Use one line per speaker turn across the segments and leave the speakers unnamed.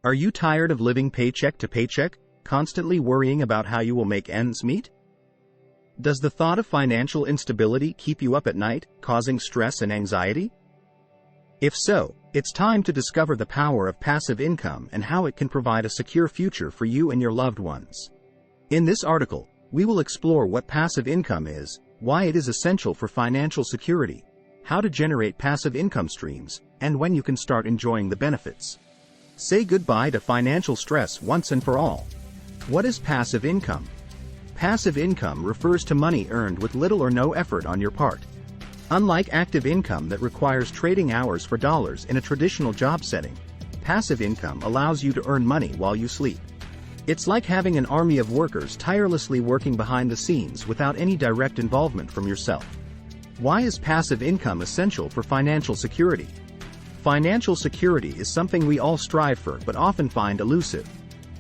Are you tired of living paycheck to paycheck, constantly worrying about how you will make ends meet? Does the thought of financial instability keep you up at night, causing stress and anxiety? If so, it's time to discover the power of passive income and how it can provide a secure future for you and your loved ones. In this article, we will explore what passive income is, why it is essential for financial security, how to generate passive income streams, and when you can start enjoying the benefits. Say goodbye to financial stress once and for all. What is passive income? Passive income refers to money earned with little or no effort on your part. Unlike active income that requires trading hours for dollars in a traditional job setting, passive income allows you to earn money while you sleep. It's like having an army of workers tirelessly working behind the scenes without any direct involvement from yourself. Why is passive income essential for financial security? Financial security is something we all strive for but often find elusive.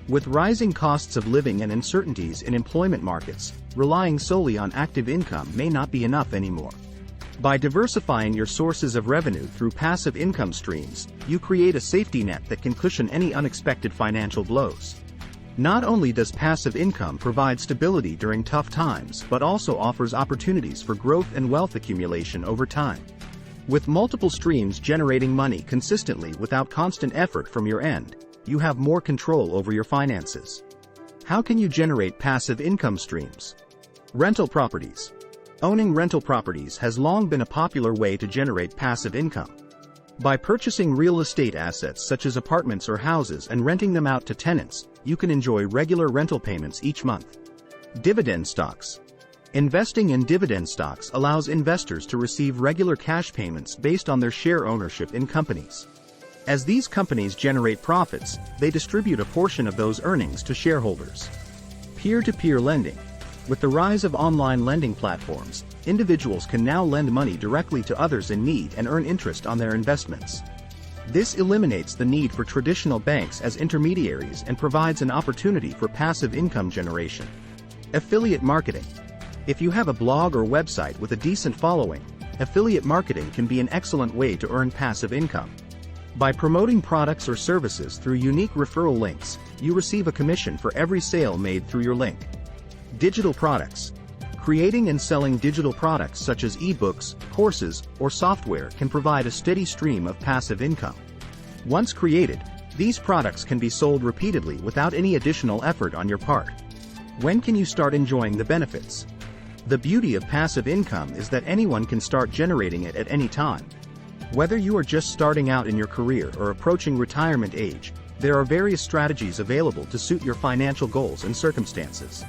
With rising costs of living and uncertainties in employment markets, relying solely on active income may not be enough anymore. By diversifying your sources of revenue through passive income streams, you create a safety net that can cushion any unexpected financial blows. Not only does passive income provide stability during tough times but also offers opportunities for growth and wealth accumulation over time. With multiple streams generating money consistently without constant effort from your end, you have more control over your finances. How can you generate passive income streams? Rental properties. Owning rental properties has long been a popular way to generate passive income. By purchasing real estate assets such as apartments or houses and renting them out to tenants, you can enjoy regular rental payments each month. Dividend stocks. Investing in dividend stocks allows investors to receive regular cash payments based on their share ownership in companies. As these companies generate profits, they distribute a portion of those earnings to shareholders. Peer-to-peer lending. With the rise of online lending platforms, individuals can now lend money directly to others in need and earn interest on their investments. This eliminates the need for traditional banks as intermediaries and provides an opportunity for passive income generation. Affiliate marketing. If you have a blog or website with a decent following, affiliate marketing can be an excellent way to earn passive income. By promoting products or services through unique referral links, you receive a commission for every sale made through your link. Digital products. Creating and selling digital products such as ebooks, courses, or software can provide a steady stream of passive income. Once created, these products can be sold repeatedly without any additional effort on your part. When can you start enjoying the benefits? The beauty of passive income is that anyone can start generating it at any time. Whether you are just starting out in your career or approaching retirement age, there are various strategies available to suit your financial goals and circumstances.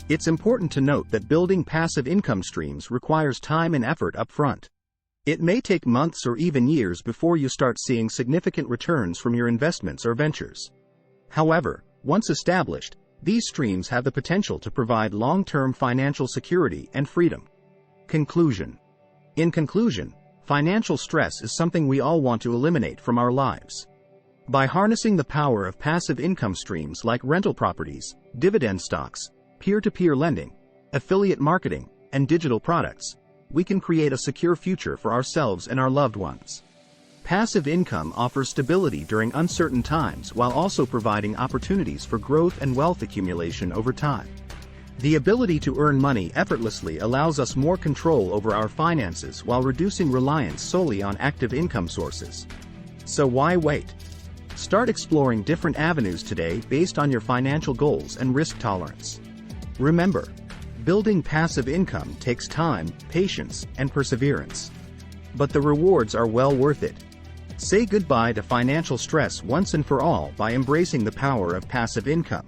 It's important to note that building passive income streams requires time and effort up front. It may take months or even years before you start seeing significant returns from your investments or ventures. However, once established, these streams have the potential to provide long-term financial security and freedom. Conclusion. In conclusion, financial stress is something we all want to eliminate from our lives. By harnessing the power of passive income streams like rental properties, dividend stocks, peer-to-peer lending, affiliate marketing, and digital products, we can create a secure future for ourselves and our loved ones. Passive income offers stability during uncertain times while also providing opportunities for growth and wealth accumulation over time. The ability to earn money effortlessly allows us more control over our finances while reducing reliance solely on active income sources. So why wait? Start exploring different avenues today based on your financial goals and risk tolerance. Remember, building passive income takes time, patience, and perseverance. But the rewards are well worth it. Say goodbye to financial stress once and for all by embracing the power of passive income.